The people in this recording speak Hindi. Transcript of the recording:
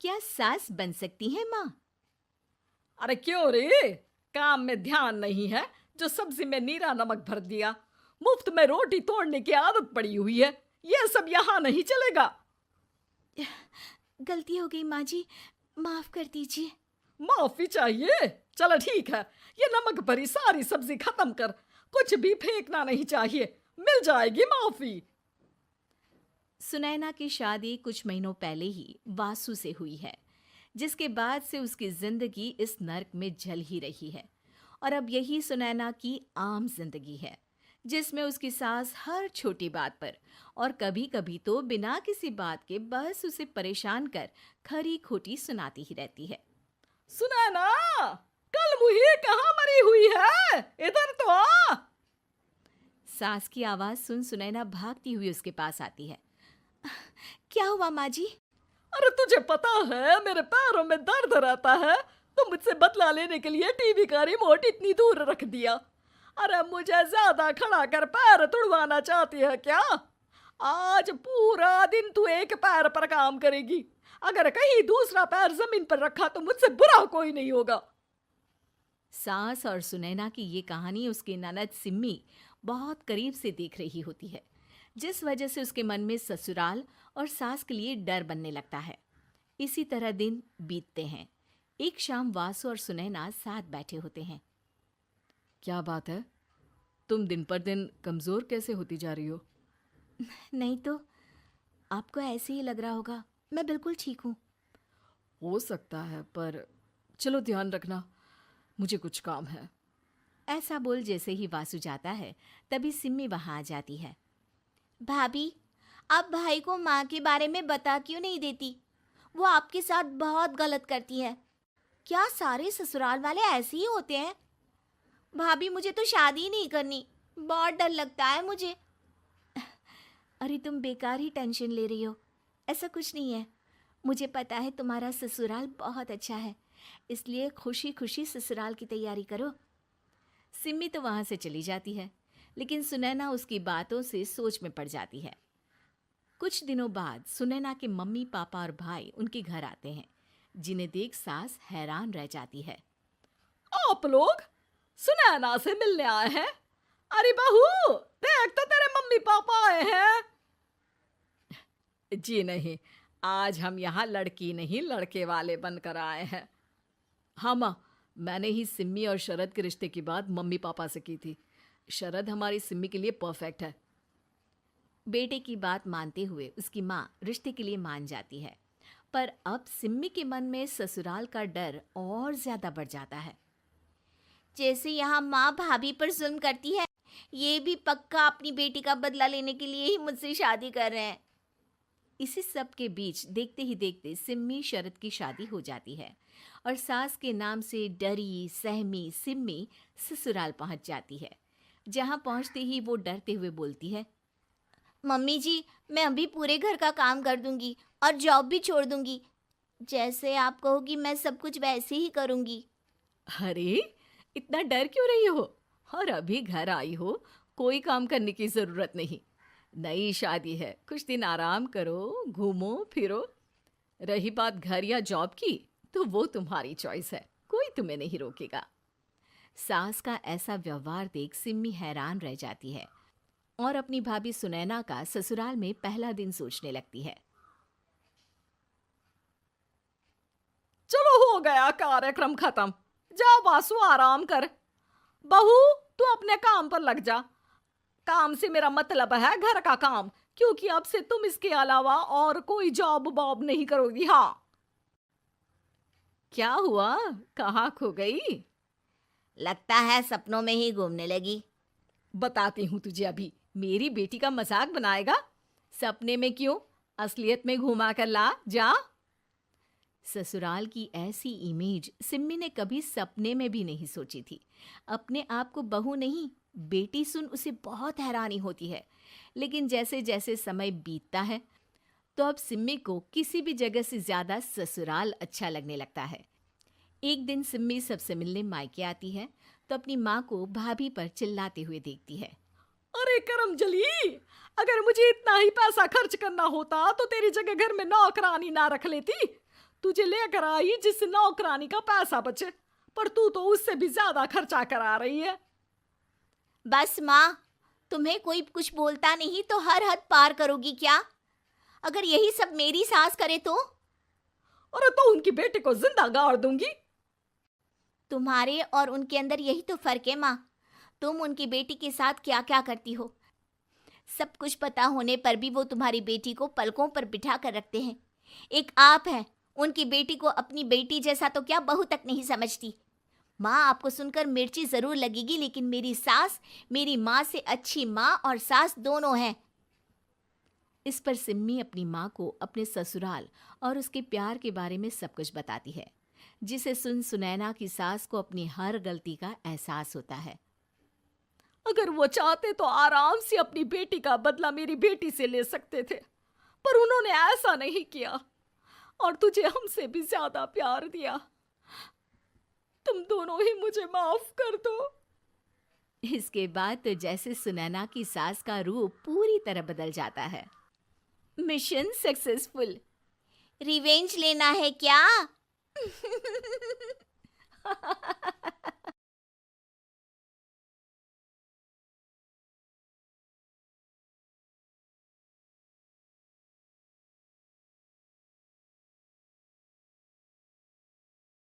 क्या सास बन सकती है माँ? अरे क्यों रे? काम में ध्यान नहीं है जो सब्जी में नीरा नमक भर दिया। मुफ्त में रोटी तोड़ने की आदत पड़ी हुई है। ये सब यहाँ नहीं चलेगा। गलती हो गई माँ जी, माफ कर दीजिए। माफी चाहिए? चलो ठीक है, ये नमक भरी सारी सब्जी खत्म कर। कुछ भी फेंकना नहीं चाहिए, मिल जाएगी माफी। सुनैना की शादी कुछ महीनों पहले ही वासु से हुई है, जिसके बाद से उसकी जिंदगी इस नर्क में जल ही रही है। और अब यही सुनैना की आम जिंदगी है, जिसमें उसकी सास हर छोटी बात पर और कभी कभी तो बिना किसी बात के बस उसे परेशान कर खरी खोटी सुनाती ही रहती है। सुनैना, कल मुही कहाँ मरी हुई है? इधर तो आ। सास की आवाज सुन सुनैना भागती हुई उसके पास आती है। क्या हुआ माँ जी? अरे तुझे पता है मेरे पैरों में दर्द रहता है, तो मुझसे बदला लेने के लिए टीवी का रिमोट इतनी दूर रख दिया। अरे मुझे ज्यादा खड़ा कर पैर तुड़वाना चाहती है क्या? आज पूरा दिन तू एक पैर पर काम करेगी। अगर कहीं दूसरा पैर जमीन पर रखा तो मुझसे बुरा कोई नहीं होगा। सास और सुनैना की ये कहानी उसकी ननद सिम्मी बहुत करीब से देख रही होती है, जिस वजह से उसके मन में ससुराल और सास के लिए डर बनने लगता है। इसी तरह दिन बीतते हैं। एक शाम वासु और सुनैना साथ बैठे होते हैं। क्या बात है? तुम दिन पर दिन कमजोर कैसे होती जा रही हो? नहीं तो, आपको ऐसे ही लग रहा होगा, मैं बिल्कुल ठीक हूँ। हो सकता है, पर चलो ध्यान रखना, मुझे कुछ काम है। ऐसा बोल जैसे ही वासु जाता है, तभी सिम्मी वहां आ जाती है। भाभी, आप भाई को माँ के बारे में बता क्यों नहीं देती? वो आपके साथ बहुत गलत करती है। क्या सारे ससुराल वाले ऐसे ही होते हैं? भाभी, मुझे तो शादी ही नहीं करनी, बहुत डर लगता है मुझे। अरे तुम बेकार ही टेंशन ले रही हो, ऐसा कुछ नहीं है। मुझे पता है तुम्हारा ससुराल बहुत अच्छा है, इसलिए खुशी खुशी ससुराल की तैयारी करो। सिम्मी तो वहां से चली जाती है, लेकिन सुनैना उसकी बातों से सोच में पड़ जाती है। कुछ दिनों बाद सुनैना के मम्मी पापा और भाई उनके घर आते हैं, जिन्हें देख सास हैरान रह जाती है। आप लोग सुनैना से मिलने आए हैं? अरे बहू, देख तो तेरे मम्मी पापा आए हैं। जी नहीं, आज हम यहाँ लड़की नहीं लड़के वाले बनकर आए हैं। हाँ माँ, मैंने ही सिम्मी और शरद के रिश्ते की बात मम्मी पापा से की थी। शरद हमारी सिम्मी के लिए परफेक्ट है। बेटे की बात मानते हुए उसकी माँ रिश्ते के लिए मान जाती है, पर अब सिम्मी के मन में ससुराल का डर और ज्यादा बढ़ जाता है। जैसे यहाँ माँ भाभी पर जुल्म करती है, ये भी पक्का अपनी बेटी का बदला लेने के लिए ही मुझसे शादी कर रहे हैं। इसी सब के बीच देखते ही देखते सिम्मी शरद की शादी हो जाती है और सास के नाम से डरी सहमी सिम्मी ससुराल पहुंच जाती है। जहां पहुंचते ही वो डरते हुए बोलती है, मम्मी जी, मैं अभी पूरे घर का काम कर दूंगी और जॉब भी छोड़ दूंगी। जैसे आप कहोगी मैं सब कुछ वैसे ही करूंगी। अरे, इतना डर क्यों रही हो? और अभी घर आई हो, कोई काम करने की जरूरत नहीं। नई शादी है, कुछ दिन आराम करो, घूमो फिरो। रही बात घर या जॉब की, तो वो तुम्हारी चॉइस है, कोई तुम्हें नहीं रोकेगा। सास का ऐसा व्यवहार देख सिम्मी हैरान रह जाती है और अपनी भाभी सुनैना का ससुराल में पहला दिन सोचने लगती है। चलो हो गया कार्यक्रम खत्म। जा वासु, आराम कर। बहू, तू अपने काम पर लग जा। काम से मेरा मतलब है घर का काम, क्योंकि अब से तुम इसके अलावा और कोई जॉब बॉब नहीं करोगी। हाँ। क्या हुआ, कहाँ खो गई? लगता है सपनों में ही घूमने लगी। बताती हूँ तुझे अभी। मेरी बेटी का मजाक बनाएगा? सपने में क्यों, असलियत में घुमा कर ला जा। ससुराल की ऐसी इमेज सिम्मी ने कभी सपने में भी नहीं सोची थी। अपने आप को बहू नहीं, बेटी सुन उसे बहुत हैरानी होती है। लेकिन जैसे जैसे समय बीतता है, तो अब सिम्मी को किसी भी जगह से ज्यादा ससुराल अच्छा लगने लगता है। एक दिन सिम्मी सबसे मिलने मायके आती है, तो अपनी माँ को भाभी पर चिल्लाते हुए देखती है। अरे करमजली, अगर मुझे इतना ही पैसा खर्च करना होता तो तेरी जगह घर में नौकरानी ना रख लेती। तुझे लेकर आई जिससे नौकरानी का पैसा बचे, पर तू तो उससे भी ज्यादा खर्चा करा रही है। बस माँ, तुम्हें कोई कुछ बोलता नहीं तो हर हद पार करोगी क्या? अगर यही सब मेरी सास करे तो? और तो उनकी बेटी को जिंदा गाड़ दूंगी। तुम्हारे और उनके अंदर यही तो फर्क है माँ। तुम उनकी बेटी के साथ क्या क्या करती हो, सब कुछ पता होने पर भी वो तुम्हारी बेटी को पलकों पर बिठा कर रखते हैं। एक आप हैं, उनकी बेटी को अपनी बेटी जैसा तो क्या बहू तक नहीं समझती। माँ, आपको सुनकर मिर्ची जरूर लगेगी, लेकिन मेरी सास मेरी माँ से अच्छी माँ और सास दोनों हैं। इस पर सिम्मी अपनी माँ को अपने ससुराल और उसके प्यार के बारे में सब कुछ बताती है, जिसे सुन सुनैना की सास को अपनी हर गलती का एहसास होता है। अगर वो चाहते तो आराम से अपनी बेटी का बदला मेरी बेटी से ले सकते थे, पर उन्होंने ऐसा नहीं किया और तुझे हमसे भी ज्यादा प्यार दिया। तुम दोनों ही मुझे माफ कर दो। इसके बाद तो जैसे सुनैना की सास का रूप पूरी तरह बदल जाता है। Mission successful. रिवेंज लेना है क्या?